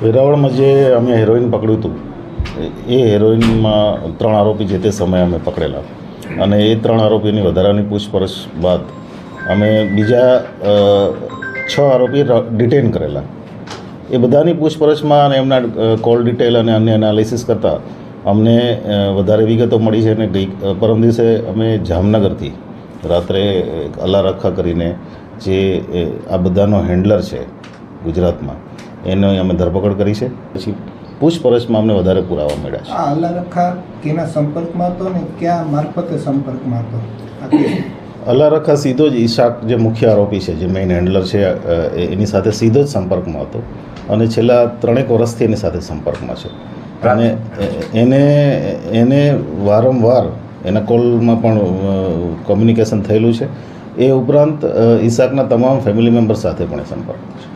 વેરાવળમાં જે અમે હેરોઇન પકડ્યું હતું એ હેરોઇનમાં 3 આરોપી જે તે સમયે અમે પકડેલા અને એ 3 આરોપીની વધારાની પૂછપરછ બાદ અમે બીજા 6 આરોપી ડિટેન કરેલા. એ બધાની પૂછપરછમાં અને એમના કોલ ડિટેલ અને અન્ય એનાલિસિસ કરતાં અમને વધારે વિગતો મળી છે. અને પરમ દિવસે અમે જામનગરથી રાત્રે અલારખા કરીને જે આ બધાનો હેન્ડલર છે ગુજરાતમાં, એને અમે ધરપકડ કરી છે. પછી પૂછપરછમાં અમને વધારે પુરાવા મળ્યા છે. આ અલારખા કેના સંપર્કમાં હતો ને ક્યાં મારફતે સંપર્કમાં હતો? અલારખા સીધો જ ઈશાક જે મુખ્ય આરોપી છે, જે મેઇન હેન્ડલર છે, એની સાથે સીધો જ સંપર્કમાં હતો અને છેલ્લા 3 વર્ષથી એની સાથે સંપર્કમાં છે. અને એને વારંવાર એના કોલમાં પણ કોમ્યુનિકેશન થયેલું છે. એ ઉપરાંત ઈશાકના તમામ ફેમિલી મેમ્બર સાથે પણ સંપર્કમાં છે.